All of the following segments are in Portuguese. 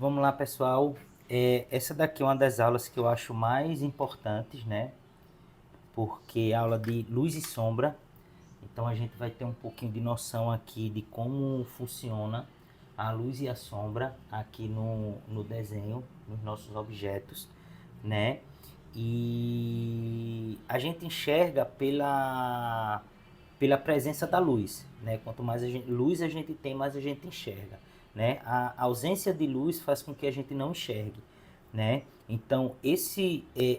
Vamos lá, pessoal. Essa daqui é uma das aulas que eu acho mais importantes, né? Porque é aula de luz e sombra. Então a gente vai ter um pouquinho de noção aqui de como funciona a luz e a sombra aqui no desenho, nos nossos objetos, né? E a gente enxerga pela presença da luz, né? Quanto mais luz a gente tem, mais a gente enxerga, né? A ausência de luz faz com que a gente não enxergue, né? Então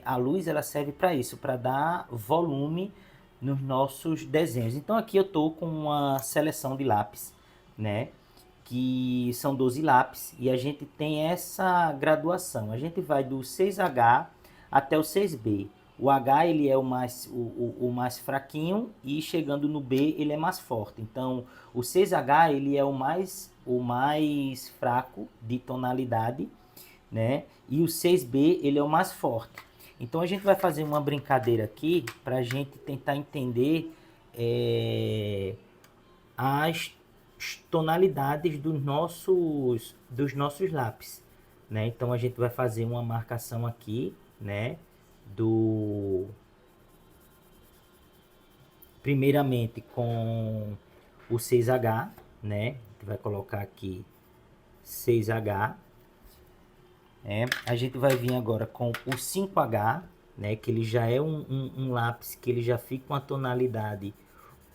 a luz ela serve para isso, para dar volume nos nossos desenhos. Então aqui eu tô com uma seleção de lápis, né? Que são 12 lápis e a gente tem essa graduação. A gente vai do 6H até o 6B. O H ele é o mais fraquinho e chegando no B ele é mais forte. Então o 6H ele é o mais fraco de tonalidade, né? E o 6B ele é o mais forte. Então a gente vai fazer uma brincadeira aqui para a gente tentar entender as tonalidades dos nossos lápis, né? Então a gente vai fazer uma marcação aqui, né? Primeiramente com o 6H, né? A gente vai colocar aqui 6H. A gente vai vir agora com o 5H, né? Que ele já é um lápis que ele já fica com a tonalidade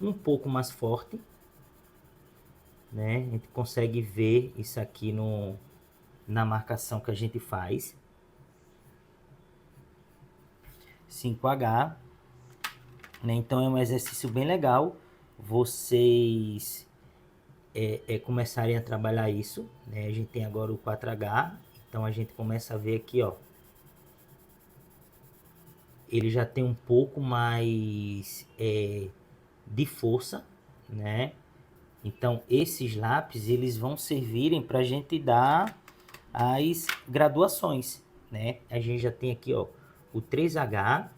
um pouco mais forte, né? A gente consegue ver isso aqui na marcação que a gente faz. 5H, né? Então é um exercício bem legal vocês começarem a trabalhar isso, né? A gente tem agora o 4H, então a gente começa a ver aqui, ó. Ele já tem um pouco mais de força, né? Então esses lápis eles vão servirem para a gente dar as graduações, né? A gente já tem aqui, ó, o 3H,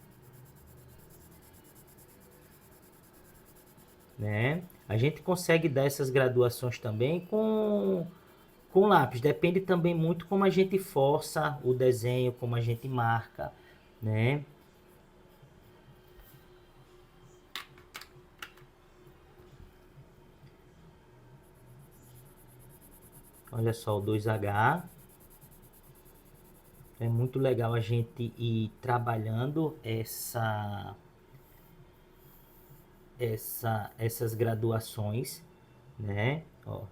né? A gente consegue dar essas graduações também com lápis. Depende também muito como a gente força o desenho, como a gente marca, né? Olha só o 2H. É muito legal a gente ir trabalhando essas graduações, né? Ó.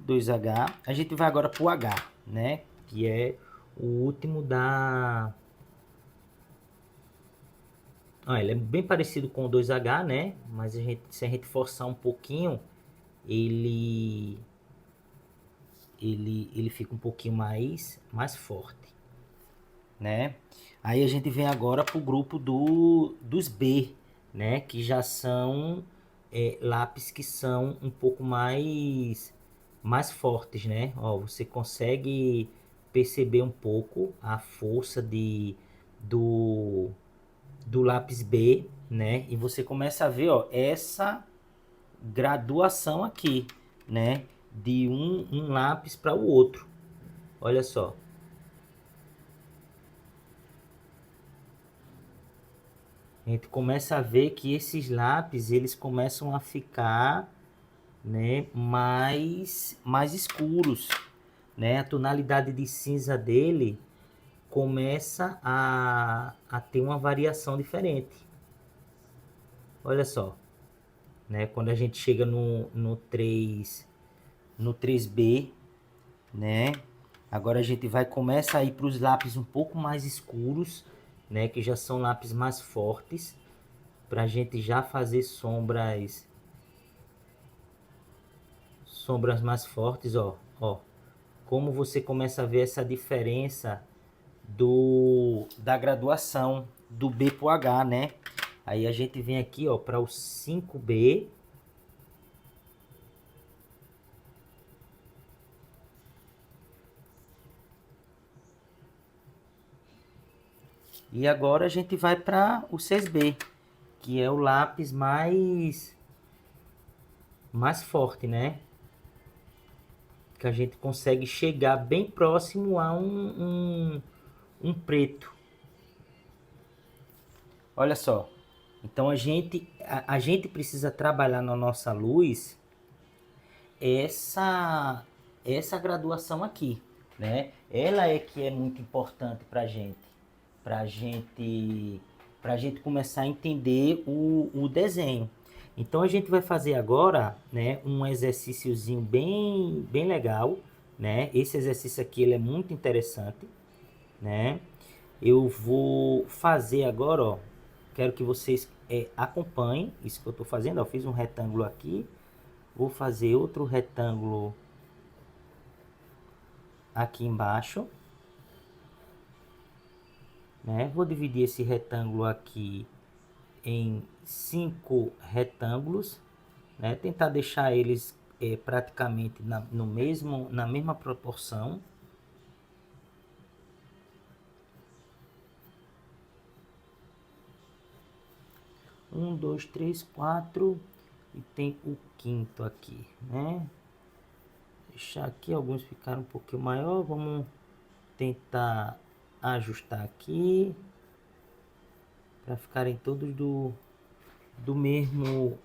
2H. A gente vai agora para o H, né? Que é o último da... ele é bem parecido com o 2H, né? Mas se a gente forçar um pouquinho, ele fica um pouquinho mais forte, né? Aí a gente vem agora para o grupo dos B, né? Que já são lápis que são um pouco mais fortes, né? Ó, você consegue perceber um pouco a força do lápis B, né? E você começa a ver, ó, essa graduação aqui, né? De um lápis para o outro. Olha só. A gente começa a ver que esses lápis, eles começam a ficar, né, mais escuros, né? A tonalidade de cinza dele começa a ter uma variação diferente. Olha só, né? Quando a gente chega no 3B, né? Agora a gente começa a ir para os lápis um pouco mais escuros, né? Que já são lápis mais fortes, para a gente já fazer sombras mais fortes, ó. Como você começa a ver essa diferença da graduação do B para o H, né? Aí a gente vem aqui, ó, para o 5B. E agora a gente vai para o 6B, que é o lápis mais forte, né? que a gente consegue chegar bem próximo a um preto. Olha só, então a gente precisa trabalhar na nossa luz essa graduação aqui, né? Ela é que é muito importante para gente começar a entender o desenho. Então a gente vai fazer agora, né, um exercíciozinho bem legal, né? Esse exercício aqui ele é muito interessante, né? Eu vou fazer agora, ó. Quero que vocês acompanhem isso que eu estou fazendo. Ó, eu fiz um retângulo aqui, vou fazer outro retângulo aqui embaixo, né? Vou dividir esse retângulo aqui em 5 retângulos, né? Tentar deixar eles praticamente na mesma proporção. Um, dois, três, quatro, e tem o quinto aqui, né? Deixar aqui, alguns ficaram um pouquinho maior, vamos tentar ajustar aqui para ficarem todos do mesmo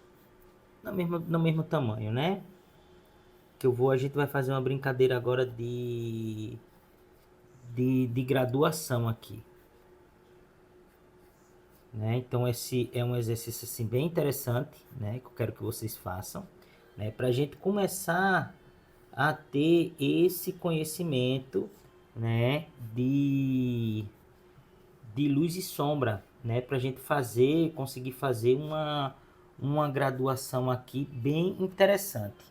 no mesmo tamanho, né? Que a gente vai fazer uma brincadeira agora de graduação aqui, né? Então esse é um exercício assim bem interessante, né? Que eu quero que vocês façam, né? Para a gente começar a ter esse conhecimento, né? De luz e sombra, né? Para a gente conseguir fazer uma graduação aqui bem interessante,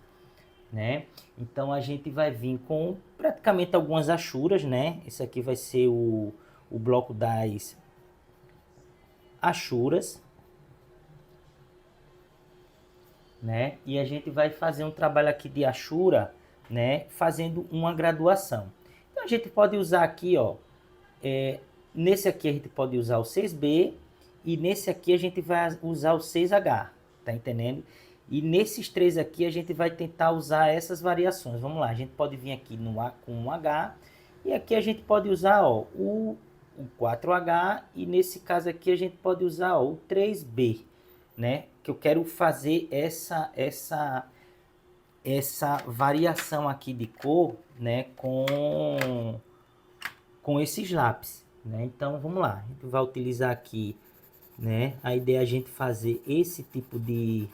né? Então a gente vai vir com praticamente algumas achuras, né? Esse aqui vai ser o bloco das achuras, né? E a gente vai fazer um trabalho aqui de achura, né? Fazendo uma graduação. Então a gente pode usar aqui, ó, nesse aqui a gente pode usar o 6B e nesse aqui a gente vai usar o 6H, tá entendendo? E nesses três aqui a gente vai tentar usar essas variações. Vamos lá, a gente pode vir aqui com um H e aqui a gente pode usar, ó, o 4H e nesse caso aqui a gente pode usar, ó, o 3B, né? Que eu quero fazer essa variação aqui de cor, né, com esses lápis, né? Então vamos lá, a gente vai utilizar aqui, né? A ideia é a gente fazer esse tipo de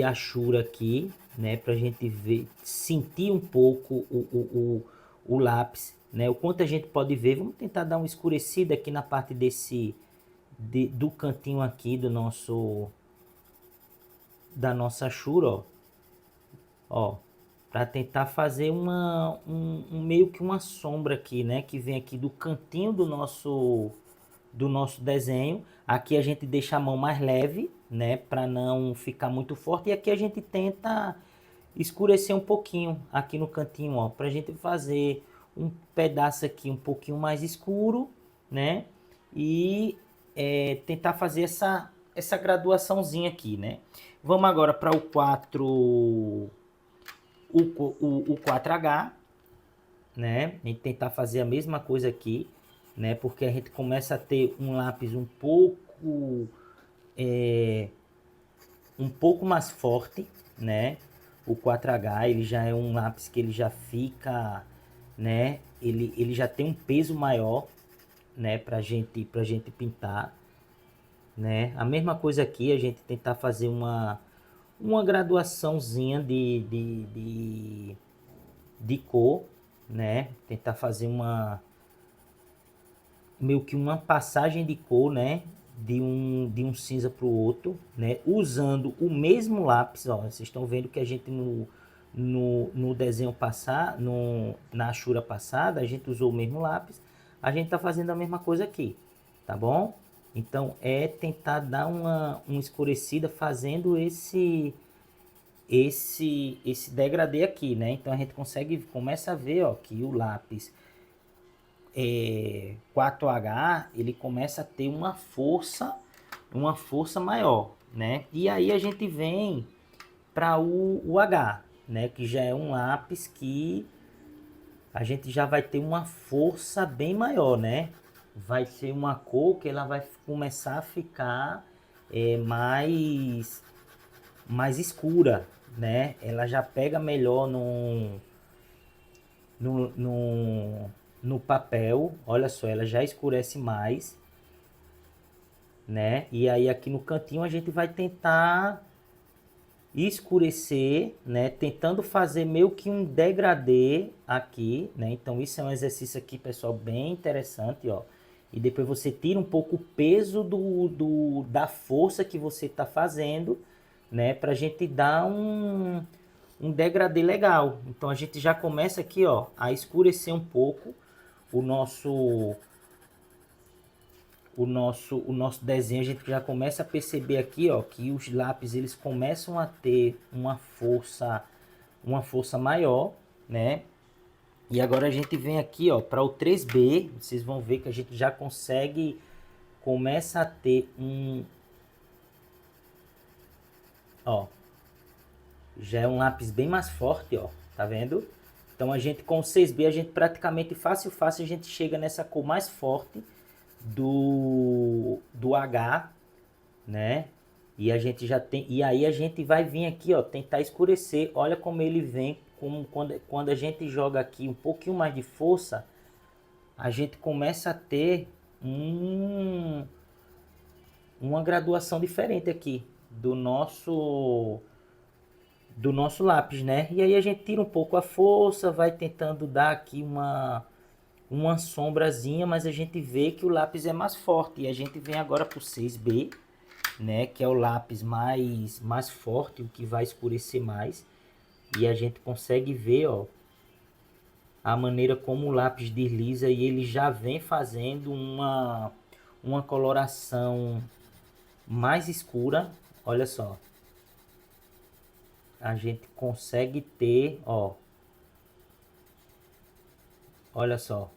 achura aqui, né? Pra gente ver, sentir um pouco o lápis, né? O quanto a gente pode ver. Vamos tentar dar uma escurecida aqui na parte do cantinho aqui da nossa achura, ó. Ó, para tentar fazer meio que uma sombra aqui, né? Que vem aqui do cantinho do nosso desenho. Aqui a gente deixa a mão mais leve, né? Para não ficar muito forte. E aqui a gente tenta escurecer um pouquinho aqui no cantinho, ó. Para a gente fazer um pedaço aqui um pouquinho mais escuro, né? E tentar fazer essa graduaçãozinha aqui, né? Vamos agora para o 4H, né? A gente tentar fazer a mesma coisa aqui, né? Porque a gente começa a ter um lápis um pouco mais forte, né? O 4H, ele já é um lápis que ele já fica, né? Ele já tem um peso maior, né? Pra gente pintar, né? A mesma coisa aqui, a gente tentar fazer uma graduaçãozinha de cor, né? Tentar fazer meio que uma passagem de cor, né? De um cinza para o outro, né? Usando o mesmo lápis, ó. Vocês estão vendo que a gente no desenho passado, na achura passada, a gente usou o mesmo lápis. A gente tá fazendo a mesma coisa aqui, tá bom? Então é tentar dar uma escurecida fazendo esse degradê aqui, né? Então a gente começa a ver, ó, que o lápis 4H, ele começa a ter uma força maior, né? E aí a gente vem para o H, né? Que já é um lápis que a gente já vai ter uma força bem maior, né? Vai ser uma cor que ela vai começar a ficar mais escura, né? Ela já pega melhor no, no, no papel. Olha só, ela já escurece mais, né? E aí aqui no cantinho a gente vai tentar escurecer, né? Tentando fazer meio que um degradê aqui, né? Então isso é um exercício aqui, pessoal, bem interessante, ó. E depois você tira um pouco o peso da força que você está fazendo, né? Pra gente dar um degradê legal. Então a gente já começa aqui, ó, a escurecer um pouco o nosso desenho. A gente já começa a perceber aqui, ó, que os lápis eles começam a ter uma força maior, né? E agora a gente vem aqui, ó, para o 3B, vocês vão ver que a gente já começa a ter ó, já é um lápis bem mais forte, ó, tá vendo? Então a gente com o 6B, a gente praticamente fácil a gente chega nessa cor mais forte do H, né? E a gente já tem, e aí a gente vai vir aqui, ó, tentar escurecer. Olha como ele vem, quando a gente joga aqui um pouquinho mais de força, a gente começa a ter uma graduação diferente aqui do nosso lápis, né? E aí a gente tira um pouco a força, vai tentando dar aqui uma sombrazinha, mas a gente vê que o lápis é mais forte. E a gente vem agora para o 6B, né? Que é o lápis mais forte, o que vai escurecer mais. E a gente consegue ver, ó, a maneira como o lápis desliza e ele já vem fazendo uma coloração mais escura. Olha só. A gente consegue ter, ó. Olha só.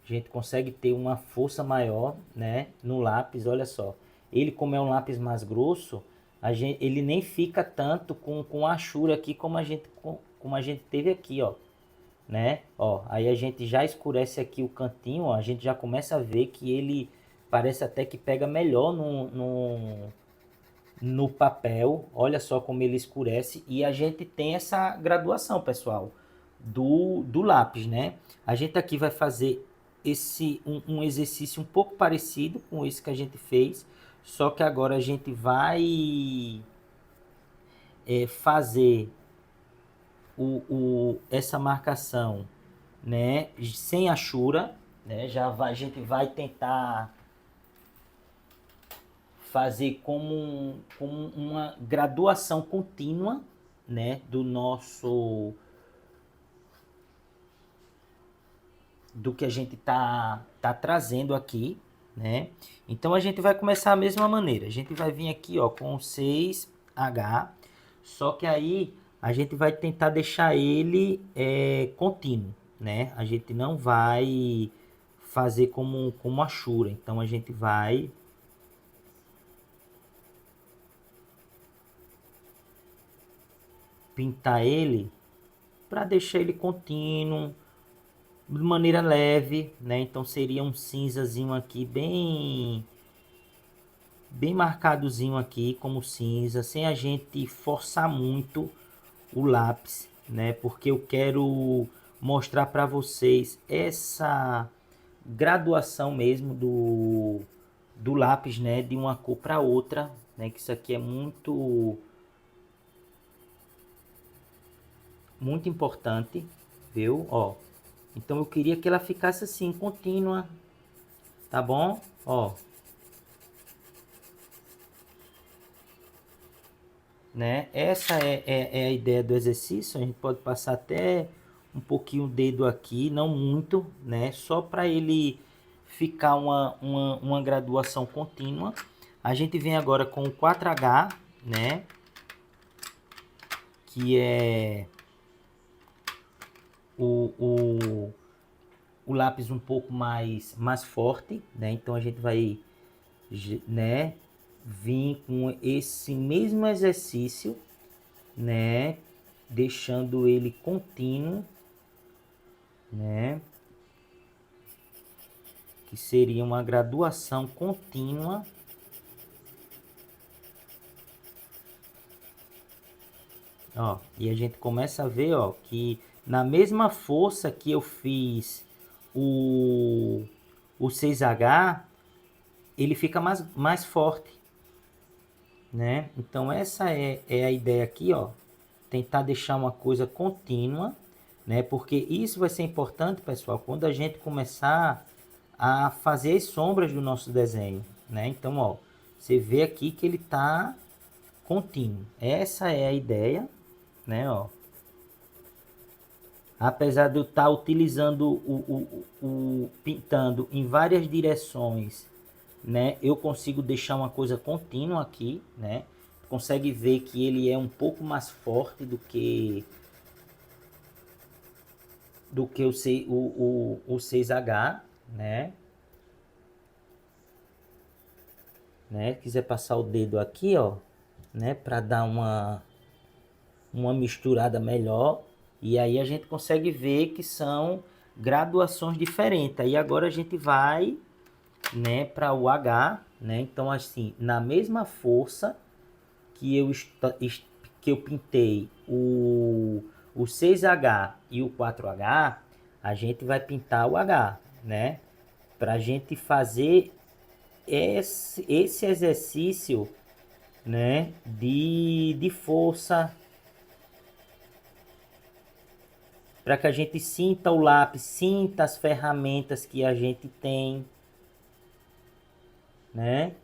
A gente consegue ter uma força maior, né, no lápis. Olha só, ele como é um lápis mais grosso, ele nem fica tanto com a achura aqui como a gente teve aqui, ó, né? Ó, aí a gente já escurece aqui o cantinho, ó, a gente já começa a ver que ele parece até que pega melhor no papel. Olha só como ele escurece e a gente tem essa graduação, pessoal, do lápis, né? A gente aqui vai fazer um exercício um pouco parecido com esse que a gente fez, só que agora a gente vai fazer essa marcação, né, sem achura, né? A gente vai tentar fazer como uma graduação contínua, né, do que a gente tá trazendo aqui, né? Então a gente vai começar da mesma maneira. A gente vai vir aqui, ó, com o 6H, só que aí a gente vai tentar deixar ele contínuo, né? A gente não vai fazer como a Shura. Então a gente vai pintar ele para deixar ele contínuo, de maneira leve, né? Então seria um cinzazinho aqui bem marcadozinho aqui como cinza, sem a gente forçar muito o lápis, né? Porque eu quero mostrar para vocês essa graduação mesmo do lápis, né? De uma cor para outra, né? Que isso aqui é muito importante, viu? Ó, então eu queria que ela ficasse assim, contínua, tá bom? Ó, né? Essa é a ideia do exercício. A gente pode passar até um pouquinho o dedo aqui, não muito, né? Só para ele ficar uma graduação contínua. A gente vem agora com o 4H, né? Que é o lápis um pouco mais forte, né? Então a gente vai, né, vir com esse mesmo exercício, né? Deixando ele contínuo, né? Que seria uma graduação contínua. Ó, e a gente começa a ver, ó, que na mesma força que eu fiz o 6H, ele fica mais forte, né? Então essa é a ideia aqui, ó. Tentar deixar uma coisa contínua, né? Porque isso vai ser importante, pessoal, quando a gente começar a fazer as sombras do nosso desenho, né? Então, ó, você vê aqui que ele tá contínuo. Essa é a ideia, né? Ó. Apesar de eu estar utilizando pintando em várias direções, né? Eu consigo deixar uma coisa contínua aqui, né? Consegue ver que ele é um pouco mais forte do que o 6H, né? Quiser passar o dedo aqui, ó, né? Para dar uma misturada melhor. E aí a gente consegue ver que são graduações diferentes. Aí agora a gente vai, né, para o H, né? Então assim, na mesma força que eu pintei o 6H e o 4H, a gente vai pintar o H, né? Para a gente fazer esse exercício, né, de força, para que a gente sinta o lápis, sinta as ferramentas que a gente tem, né?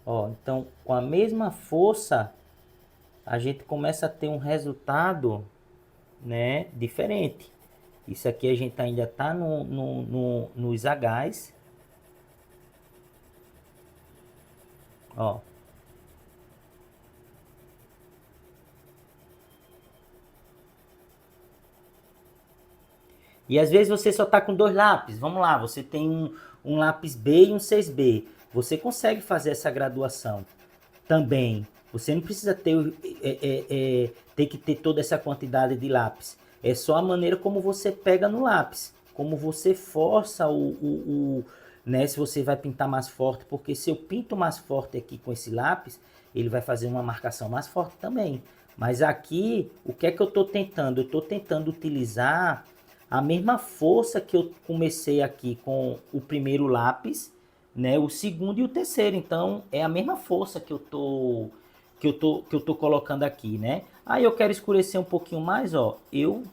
Ó, então, com a mesma força, a gente começa a ter um resultado, né, diferente. Isso aqui a gente ainda tá nos Hs. Ó. E às vezes você só tá com 2 lápis. Vamos lá, você tem um lápis B e um 6B. Você consegue fazer essa graduação também. Você não precisa ter que ter toda essa quantidade de lápis. É só a maneira como você pega no lápis. Como você força né, se você vai pintar mais forte. Porque se eu pinto mais forte aqui com esse lápis, ele vai fazer uma marcação mais forte também. Mas aqui, o que é que eu estou tentando? Eu estou tentando utilizar a mesma força que eu comecei aqui com o primeiro lápis, né, o segundo e o terceiro. Então é a mesma força que eu tô colocando aqui, né? Aí eu quero escurecer um pouquinho mais, ó, eu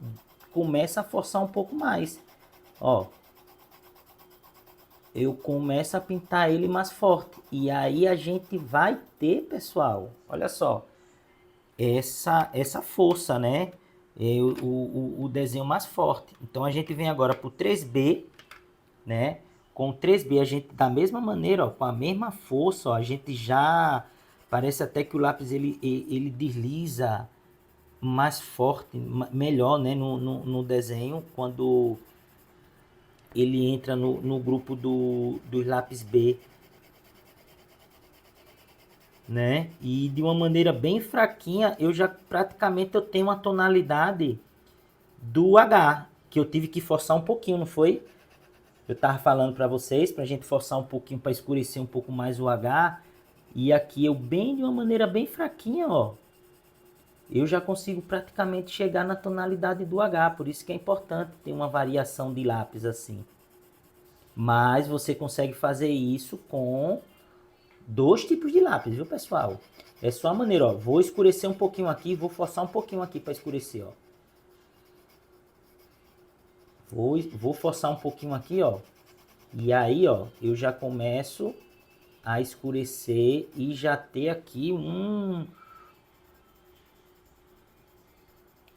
começo a forçar um pouco mais, ó. Eu começo a pintar ele mais forte. E aí a gente vai ter, pessoal, olha só, essa força, né? O desenho mais forte. Então a gente vem agora pro 3B, né? Com o 3B a gente, da mesma maneira, ó, com a mesma força, ó, a gente já... Parece até que o lápis ele desliza mais forte, melhor, né? No desenho, quando ele entra no grupo dos lápis B, né? E de uma maneira bem fraquinha, eu já praticamente eu tenho uma tonalidade do H, que eu tive que forçar um pouquinho, não foi? Eu tava falando para vocês, pra gente forçar um pouquinho, para escurecer um pouco mais o H. E aqui eu bem de uma maneira bem fraquinha, ó. Eu já consigo praticamente chegar na tonalidade do H. Por isso que é importante ter uma variação de lápis assim. Mas você consegue fazer isso com 2 tipos de lápis, viu, pessoal? É só a maneira, ó. Vou escurecer um pouquinho aqui, vou forçar um pouquinho aqui para escurecer, ó. Vou forçar um pouquinho aqui, ó. E aí, ó, eu já começo a escurecer e já ter aqui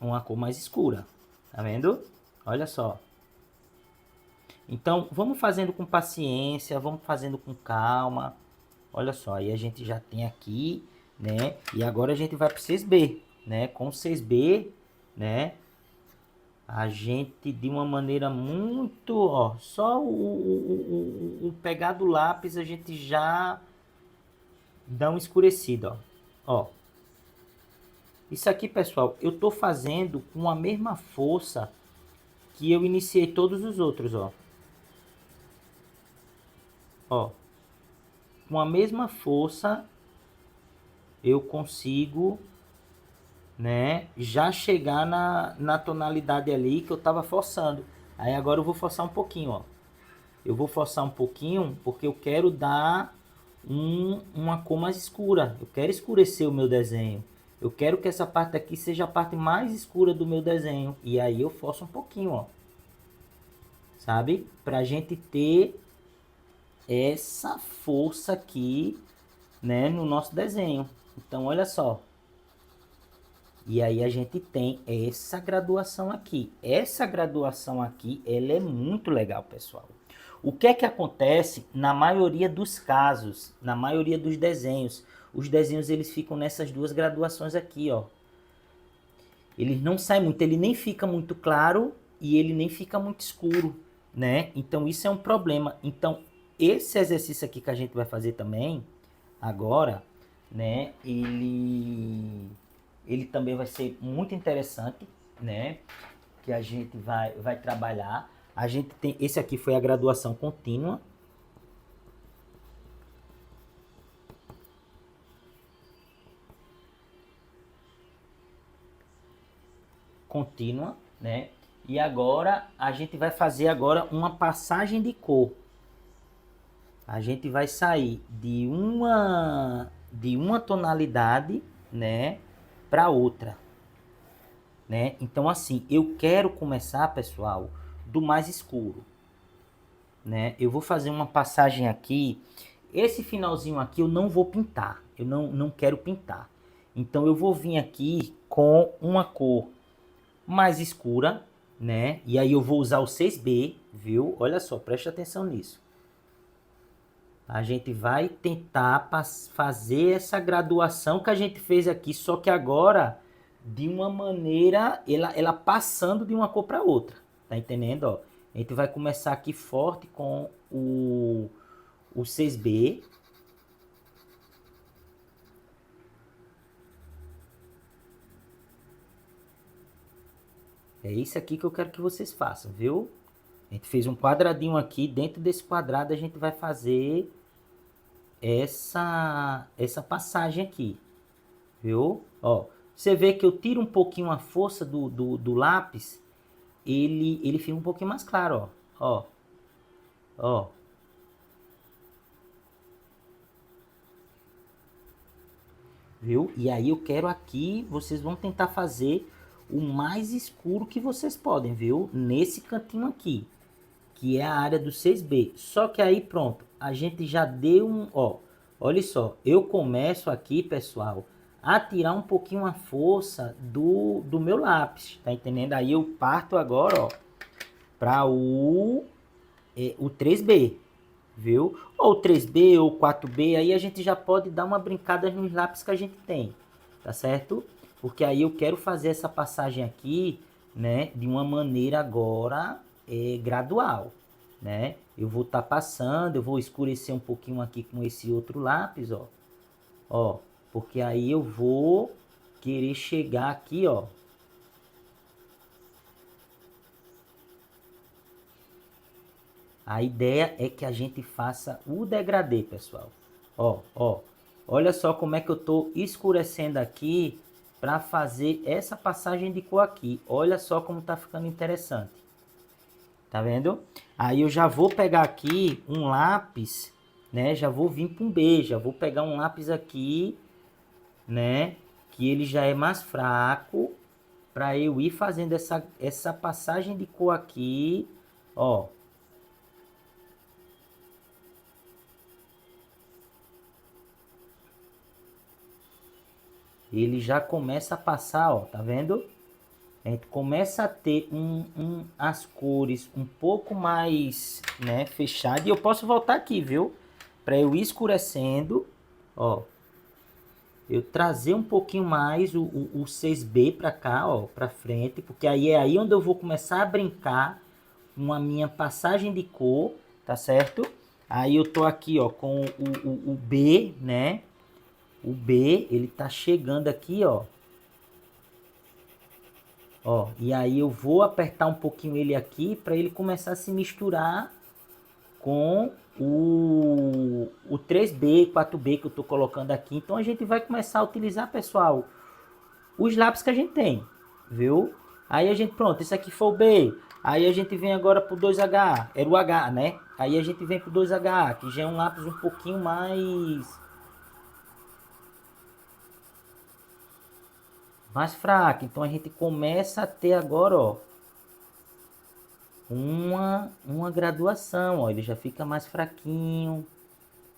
uma cor mais escura. Tá vendo? Olha só. Então, vamos fazendo com paciência, vamos fazendo com calma. Olha só, aí a gente já tem aqui, né? E agora a gente vai para o 6B, né? Com o 6B, né? a gente, de uma maneira muito, ó, só o pegar do lápis, a gente já dá uma escurecida, ó. Ó. Isso aqui, pessoal, eu tô fazendo com a mesma força que eu iniciei todos os outros, ó. Ó. Com a mesma força, eu consigo, né, já chegar na tonalidade ali que eu tava forçando. Aí agora eu vou forçar um pouquinho, ó. Eu vou forçar um pouquinho porque eu quero dar uma cor mais escura. Eu quero escurecer o meu desenho. Eu quero que essa parte aqui seja a parte mais escura do meu desenho. E aí eu forço um pouquinho, ó. Sabe? Pra gente ter essa força aqui, né, no nosso desenho. Então, olha só. E aí a gente tem essa graduação aqui. Essa graduação aqui, ela é muito legal, pessoal. O que é que acontece na maioria dos casos, na maioria dos desenhos? Os desenhos eles ficam nessas duas graduações aqui, ó. Eles não saem muito, ele nem fica muito claro e ele nem fica muito escuro, né? Então isso é um problema. Então esse exercício aqui que a gente vai fazer também agora, né? Ele também vai ser muito interessante, né? Que a gente vai trabalhar. A gente tem, esse aqui foi a graduação contínua. Contínua, né? E agora a gente vai fazer agora uma passagem de cor. A gente vai sair de uma tonalidade, né, para outra, né? Então assim, eu quero começar, pessoal, do mais escuro, né? Eu vou fazer uma passagem aqui. Esse finalzinho aqui eu não vou pintar. Eu não quero pintar. Então eu vou vir aqui com uma cor mais escura, né? E aí eu vou usar o 6B, viu? Olha só, preste atenção nisso. A gente vai tentar fazer essa graduação que a gente fez aqui, só que agora de uma maneira, ela passando de uma cor para outra. Tá entendendo? Ó, a gente vai começar aqui forte com o 6B. É isso aqui que eu quero que vocês façam, viu? A gente fez um quadradinho aqui, dentro desse quadrado a gente vai fazer essa passagem aqui, viu? Ó, você vê que eu tiro um pouquinho a força do lápis, ele fica um pouquinho mais claro, ó. Ó. Viu? E aí eu quero aqui, vocês vão tentar fazer o mais escuro que vocês podem, viu? Nesse cantinho aqui, que é a área do 6B. Só que aí pronto, a gente já deu ó, olha só, eu começo aqui, pessoal, a tirar um pouquinho a força do meu lápis, tá entendendo? Aí eu parto agora, ó, para o 3B, viu? Ou 3B ou 4B, aí a gente já pode dar uma brincada nos lápis que a gente tem, tá certo? Porque aí eu quero fazer essa passagem aqui, né, de uma maneira agora gradual, né? Eu vou estar passando, eu vou escurecer um pouquinho aqui com esse outro lápis, ó. Ó, porque aí eu vou querer chegar aqui, ó. A ideia é que a gente faça o degradê, pessoal. Ó, ó. Olha só como é que eu estou escurecendo aqui para fazer essa passagem de cor aqui. Olha só como tá ficando interessante. Tá vendo? Aí eu já vou pegar aqui um lápis, né? Já vou vir para um B, já vou pegar um lápis aqui, né? Que ele já é mais fraco, para eu ir fazendo essa passagem de cor aqui, ó. Ele já começa a passar, ó, tá vendo? A gente começa a ter as cores um pouco mais, né, fechadas. E eu posso voltar aqui, viu? Para eu ir escurecendo, ó. eu trazer um pouquinho mais o 6B para cá, ó, para frente, porque aí é aí onde eu vou começar a brincar com a minha passagem de cor, tá certo? Aí eu tô aqui, ó, com o B, né? O B, ele tá chegando aqui, ó. Ó, e aí eu vou apertar um pouquinho ele aqui para ele começar a se misturar com o 3B, 4B que eu tô colocando aqui. Então a gente vai começar a utilizar, pessoal, os lápis que a gente tem, viu? Aí a gente, pronto, esse aqui foi o B. Aí a gente vem agora pro 2H, era o H, né? Aí a gente vem pro 2H, que já é um lápis um pouquinho mais fraco. Então a gente começa a ter agora, ó, uma graduação, ó, ele já fica mais fraquinho,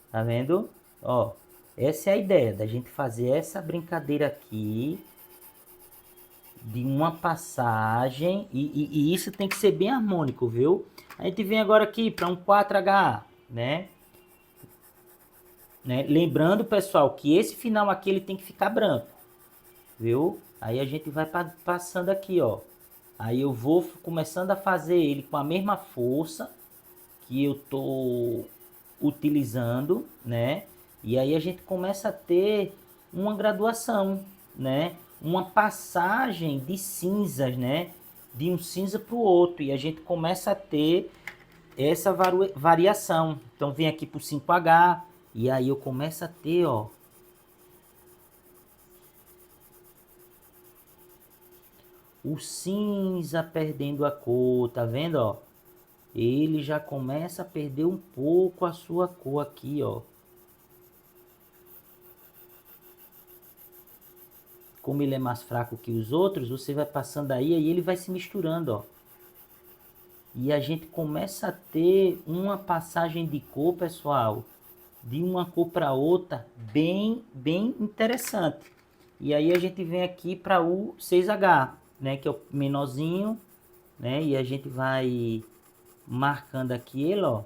tá vendo? Ó, essa é a ideia da gente fazer essa brincadeira aqui de uma passagem e isso tem que ser bem harmônico, viu? A gente vem agora aqui para um 4H, né? Lembrando, pessoal, que esse final aqui ele tem que ficar branco, viu? Aí a gente vai passando aqui, ó. Aí eu vou começando a fazer ele com a mesma força que eu tô utilizando, né? E aí a gente começa a ter uma graduação, né? Uma passagem de cinzas, né? De um cinza para o outro. E a gente começa a ter essa variação. Então vem aqui para o 5H e aí eu começo a ter, ó, o cinza perdendo a cor, tá vendo, ó? Ele já começa a perder um pouco a sua cor aqui, ó. Como ele é mais fraco que os outros, você vai passando aí e ele vai se misturando, ó. E a gente começa a ter uma passagem de cor, pessoal, de uma cor para outra, bem interessante. E aí a gente vem aqui para o 6H, né, que é o menorzinho, né? E a gente vai marcando aqui ele, ó.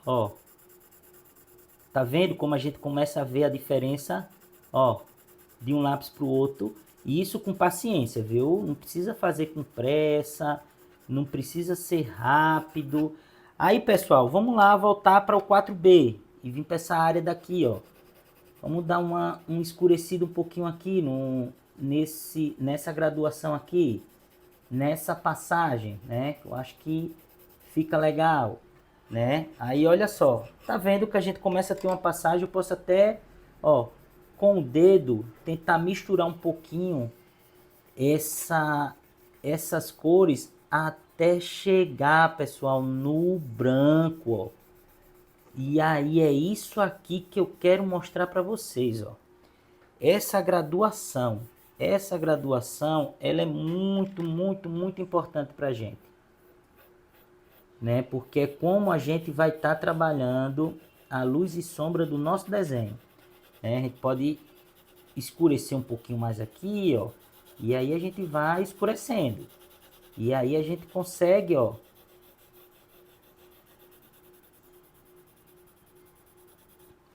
Ó. Tá vendo como a gente começa a ver a diferença, ó, de um lápis para o outro? E isso com paciência, viu? Não precisa fazer com pressa, não precisa ser rápido. Aí, pessoal, vamos lá voltar para o 4B e vir para essa área daqui, ó. Vamos dar um escurecido um pouquinho aqui nessa graduação aqui, nessa passagem, né? Eu acho que fica legal, né? Aí olha só, tá vendo que a gente começa a ter uma passagem, eu posso até, ó, com o dedo tentar misturar um pouquinho essas cores até chegar, pessoal, no branco, ó. E aí é isso aqui que eu quero mostrar para vocês, ó. Essa graduação, ela é muito importante para a gente, né? Porque é como a gente vai estar trabalhando a luz e sombra do nosso desenho, né? A gente pode escurecer um pouquinho mais aqui, ó, e aí a gente vai escurecendo, e aí a gente consegue, ó,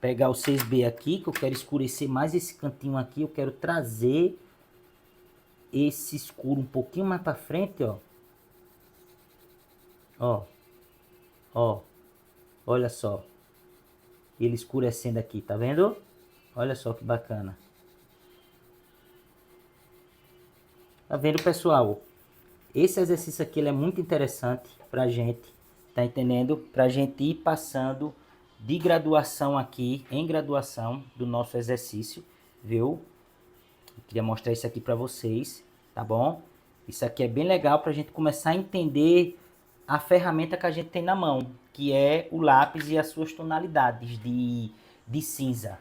pegar o 6B aqui, que eu quero escurecer mais esse cantinho aqui, eu quero trazer esse escuro um pouquinho mais para frente, ó. Ó. Ó. Olha só. Ele escurecendo aqui, tá vendo? Olha só que bacana. Tá vendo, pessoal? Esse exercício aqui ele é muito interessante pra gente, tá entendendo? Pra gente ir passando de graduação aqui, em graduação do nosso exercício, viu? Eu queria mostrar isso aqui para vocês, tá bom? Isso aqui é bem legal para a gente começar a entender a ferramenta que a gente tem na mão, que é o lápis e as suas tonalidades de cinza,